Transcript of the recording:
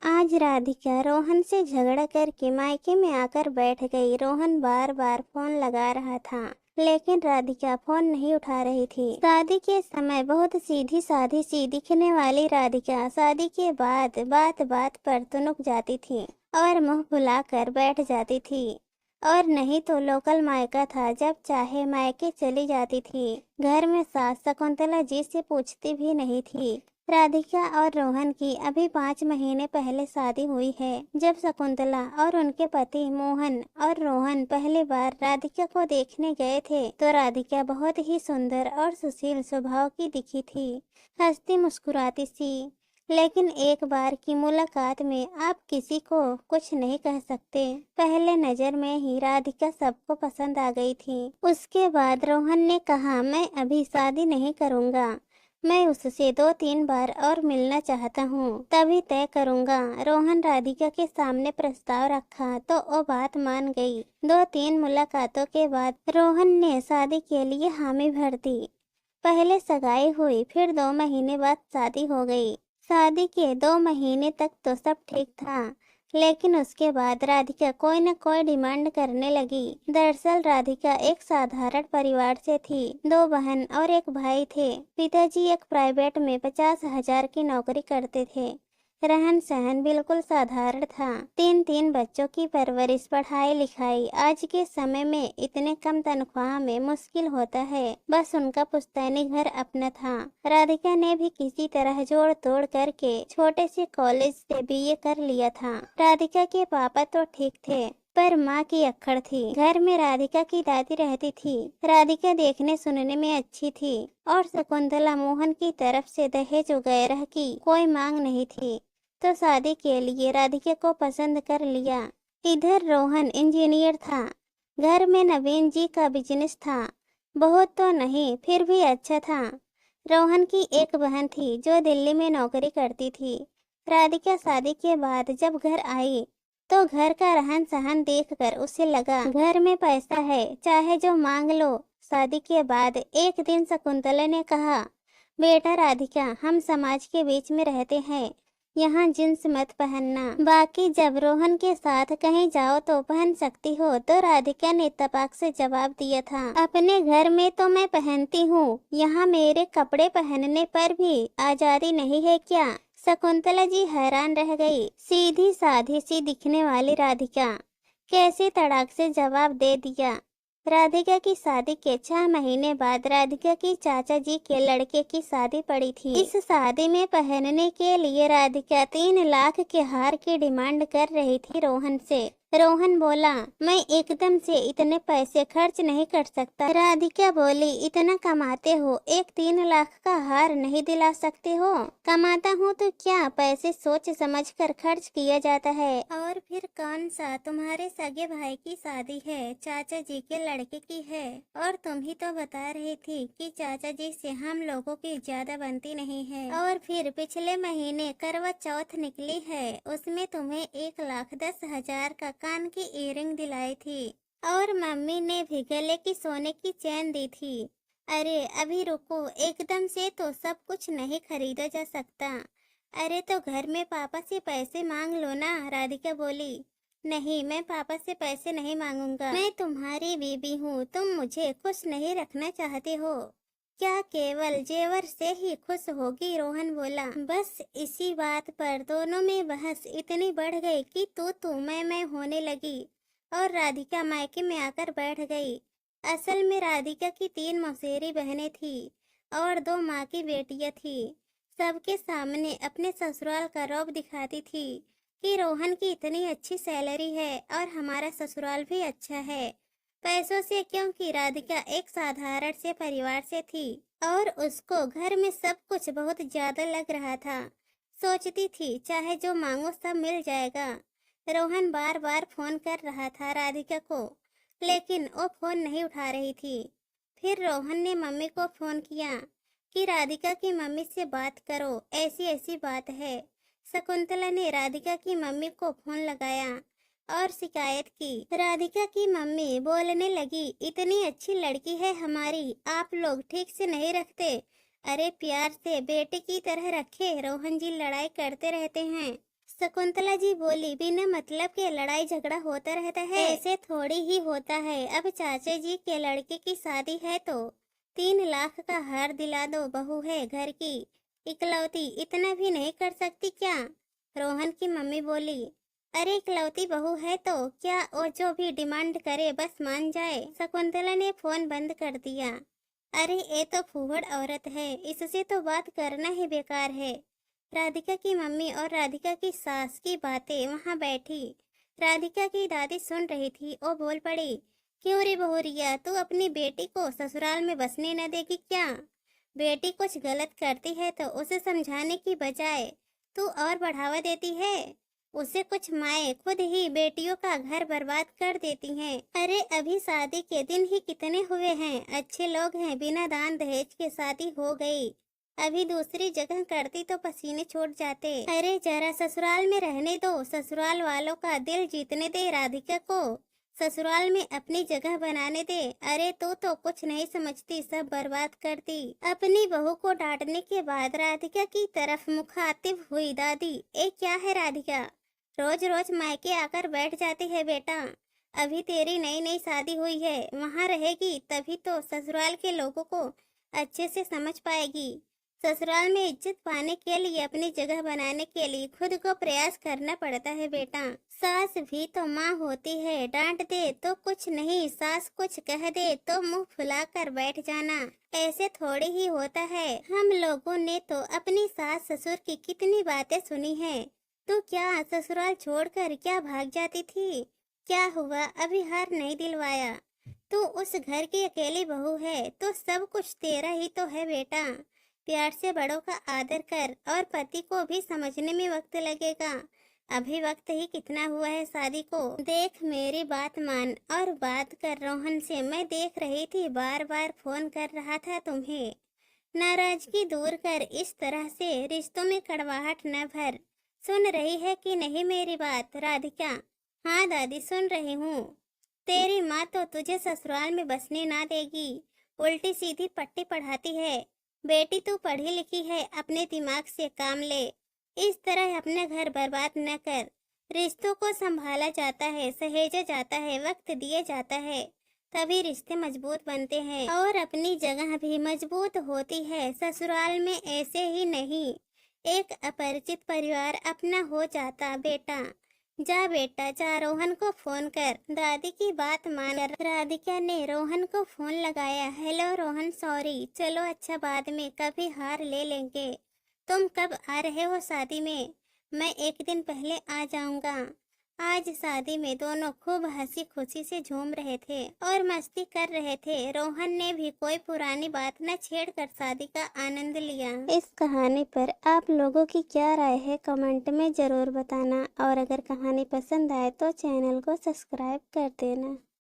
आज राधिका रोहन से झगड़ा करके मायके में आकर बैठ गई। रोहन बार बार फोन लगा रहा था, लेकिन राधिका फोन नहीं उठा रही थी। शादी के समय बहुत सीधी साधी सी दिखने वाली राधिका शादी के बाद बात बात पर तुनक जाती थी और मुंह फुलाकर बैठ जाती थी। और नहीं तो लोकल मायका था, जब चाहे मायके चली जाती थी। घर में सास शकुंतला जी से पूछती भी नहीं थी। राधिका और रोहन की अभी 5 महीने पहले शादी हुई है। जब शकुंतला और उनके पति मोहन और रोहन पहली बार राधिका को देखने गए थे, तो राधिका बहुत ही सुंदर और सुशील स्वभाव की दिखी थी, हंसती मुस्कुराती सी। लेकिन एक बार की मुलाकात में आप किसी को कुछ नहीं कह सकते। पहले नजर में ही राधिका सबको पसंद आ गई थी। उसके बाद रोहन ने कहा, मैं अभी शादी नहीं करूँगा, मैं उससे 2-3 बार और मिलना चाहता हूँ, तभी तय करूँगा। रोहन राधिका के सामने प्रस्ताव रखा तो वो बात मान गई। 2-3 मुलाकातों के बाद रोहन ने शादी के लिए हामी भर दी। पहले सगाई हुई, फिर 2 महीने बाद शादी हो गई। शादी के 2 महीने तक तो सब ठीक था, लेकिन उसके बाद राधिका कोई न कोई डिमांड करने लगी। दरअसल राधिका एक साधारण परिवार से थी। 2 बहन और 1 भाई थे। पिताजी एक प्राइवेट में 50,000 की नौकरी करते थे। रहन सहन बिल्कुल साधारण था। 3 बच्चों की परवरिश, पढ़ाई लिखाई आज के समय में इतने कम तनख्वाह में मुश्किल होता है। बस उनका पुश्तैनी घर अपना था। राधिका ने भी किसी तरह जोड़ तोड़ करके छोटे से कॉलेज से बीए कर लिया था। राधिका के पापा तो ठीक थे, पर माँ की अक्खड़ थी। घर में राधिका की दादी रहती थी। राधिका देखने सुनने में अच्छी थी और शकुंतला मोहन की तरफ से दहेज वगैरह की कोई मांग नहीं थी, तो शादी के लिए राधिका को पसंद कर लिया। इधर रोहन इंजीनियर था। घर में नवीन जी का बिजनेस था, बहुत तो नहीं फिर भी अच्छा था। रोहन की एक बहन थी जो दिल्ली में नौकरी करती थी। राधिका शादी के बाद जब घर आई तो घर का रहन सहन देखकर उसे लगा घर में पैसा है, चाहे जो मांग लो। शादी के बाद एक दिन शकुंतला ने कहा, बेटा राधिका, हम समाज के बीच में रहते हैं, यहाँ जींस मत पहनना, बाकी जब रोहन के साथ कहीं जाओ तो पहन सकती हो। तो राधिका ने तपाक से जवाब दिया था, अपने घर में तो मैं पहनती हूँ, यहाँ मेरे कपड़े पहनने पर भी आजादी नहीं है क्या? शकुंतला जी हैरान रह गई। सीधी साधी सी दिखने वाली राधिका कैसे तड़ाक से जवाब दे दिया। राधिका की शादी के 6 महीने बाद राधिका की चाचा जी के लड़के की शादी पड़ी थी। इस शादी में पहनने के लिए राधिका 3 लाख के हार की डिमांड कर रही थी रोहन से। रोहन बोला, मैं एकदम से इतने पैसे खर्च नहीं कर सकता। राधिका बोली, इतना कमाते हो, एक 3 लाख का हार नहीं दिला सकते हो? कमाता हूँ तो क्या, पैसे सोच समझ कर खर्च किया जाता है। और फिर कौन सा तुम्हारे सगे भाई की शादी है, चाचा जी के लड़के की है। और तुम ही तो बता रही थी कि चाचा जी से हम लोगों की ज्यादा बनती नहीं है। और फिर पिछले महीने करवा चौथ निकली है, उसमें तुम्हें 1,10,000 का कान की इयरिंग दिलाई थी और मम्मी ने भी गले की सोने की चैन दी थी। अरे अभी रुको, एकदम से तो सब कुछ नहीं खरीदा जा सकता। अरे तो घर में पापा से पैसे मांग लो ना। राधिका बोली, नहीं, मैं पापा से पैसे नहीं मांगूंगा, मैं तुम्हारी बीबी हूँ, तुम मुझे खुश नहीं रखना चाहते हो क्या? केवल जेवर से ही खुश होगी? रोहन बोला। बस इसी बात पर दोनों में बहस इतनी बढ़ गई कि तू मैं होने लगी और राधिका मायके में आकर बैठ गई। असल में राधिका की 3 मौसेरी बहनें थी और 2 माँ की बेटियां थी। सबके सामने अपने ससुराल का रौब दिखाती थी कि रोहन की इतनी अच्छी सैलरी है और हमारा ससुराल भी अच्छा है। पैसों से, क्योंकि राधिका एक साधारण से परिवार से थी और उसको घर में सब कुछ बहुत ज्यादा लग रहा था। सोचती थी चाहे जो मांगो सब मिल जाएगा। रोहन बार बार फोन कर रहा था राधिका को, लेकिन वो फोन नहीं उठा रही थी। फिर रोहन ने मम्मी को फोन किया कि राधिका की मम्मी से बात करो, ऐसी ऐसी बात है। शकुंतला ने राधिका की मम्मी को फोन लगाया और शिकायत की। राधिका की मम्मी बोलने लगी, इतनी अच्छी लड़की है हमारी, आप लोग ठीक से नहीं रखते। अरे प्यार से बेटे की तरह रखे, रोहन जी लड़ाई करते रहते हैं। शकुंतला जी बोली, बिना मतलब के लड़ाई झगड़ा होता रहता है, ऐसे थोड़ी ही होता है। अब चाचा जी के लड़के की शादी है तो 3 लाख का हार दिला दो, बहू है घर की इकलौती, इतना भी नहीं कर सकती क्या? रोहन की मम्मी बोली, अरे इकलौती बहू है तो क्या, वो जो भी डिमांड करे बस मान जाए। शकुंतला ने फोन बंद कर दिया। अरे ये तो फूहड़ औरत है, इससे तो बात करना ही बेकार है। राधिका की मम्मी और राधिका की सास की बातें वहां बैठी राधिका की दादी सुन रही थी। वो बोल पड़ी, क्यों रे बहुरिया, तू अपनी बेटी को ससुराल में बसने न देगी क्या? बेटी कुछ गलत करती है तो उसे समझाने की बजाय तू और बढ़ावा देती है। उसे कुछ माएँ खुद ही बेटियों का घर बर्बाद कर देती हैं। अरे अभी शादी के दिन ही कितने हुए हैं, अच्छे लोग हैं, बिना दान दहेज के शादी हो गई। अभी दूसरी जगह करती तो पसीने छूट जाते। अरे जरा ससुराल में रहने दो, ससुराल वालों का दिल जीतने दे, राधिका को ससुराल में अपनी जगह बनाने दे। अरे तू तो कुछ नहीं समझती, सब बर्बाद करती। अपनी बहू को डांटने के बाद राधिका की तरफ मुखातिब हुई दादी, ए क्या है राधिका, रोज रोज मायके आकर बैठ जाती है बेटा। अभी तेरी नई नई शादी हुई है, वहाँ रहेगी तभी तो ससुराल के लोगों को अच्छे से समझ पाएगी। ससुराल में इज्जत पाने के लिए, अपनी जगह बनाने के लिए खुद को प्रयास करना पड़ता है बेटा। सास भी तो माँ होती है, डांट दे तो कुछ नहीं, सास कुछ कह दे तो मुंह फुलाकर बैठ जाना, ऐसे थोड़ी ही होता है। हम लोगों ने तो अपनी सास ससुर की कितनी बातें सुनी है। तू क्या ससुराल छोड़कर क्या भाग जाती थी? क्या हुआ, अभी हार नहीं दिलवाया? तू उस घर की अकेली बहू है तो सब कुछ तेरा ही तो है बेटा। प्यार से बड़ों का आदर कर, और पति को भी समझने में वक्त लगेगा। अभी वक्त ही कितना हुआ है शादी को। देख मेरी बात मान और बात कर रोहन से। मैं देख रही थी बार बार फोन कर रहा था तुम्हें। नाराजगी दूर कर, इस तरह से रिश्तों में कड़वाहट न भर। सुन रही है कि नहीं मेरी बात राधिका? हाँ दादी सुन रही हूँ। तेरी माँ तो तुझे ससुराल में बसने ना देगी, उल्टी सीधी पट्टी पढ़ाती है। बेटी तू पढ़ी लिखी है, अपने दिमाग से काम ले, इस तरह अपना घर बर्बाद न कर। रिश्तों को संभाला जाता है, सहेजा जाता है, वक्त दिया जाता है, तभी रिश्ते मजबूत बनते हैं और अपनी जगह भी मजबूत होती है। ससुराल में ऐसे ही नहीं, एक अपरिचित परिवार अपना हो जाता। बेटा जा, बेटा जा, रोहन को फोन कर। दादी की बात मानकर राधिका ने रोहन को फोन लगाया। हेलो रोहन, सॉरी, चलो अच्छा बाद में कभी हार ले लेंगे। तुम कब आ रहे हो शादी में? मैं एक दिन पहले आ जाऊंगा। आज शादी में दोनों खूब हंसी खुशी से झूम रहे थे और मस्ती कर रहे थे। रोहन ने भी कोई पुरानी बात न छेड़कर शादी का आनंद लिया। इस कहानी पर आप लोगों की क्या राय है, कमेंट में जरूर बताना, और अगर कहानी पसंद आए तो चैनल को सब्सक्राइब कर देना।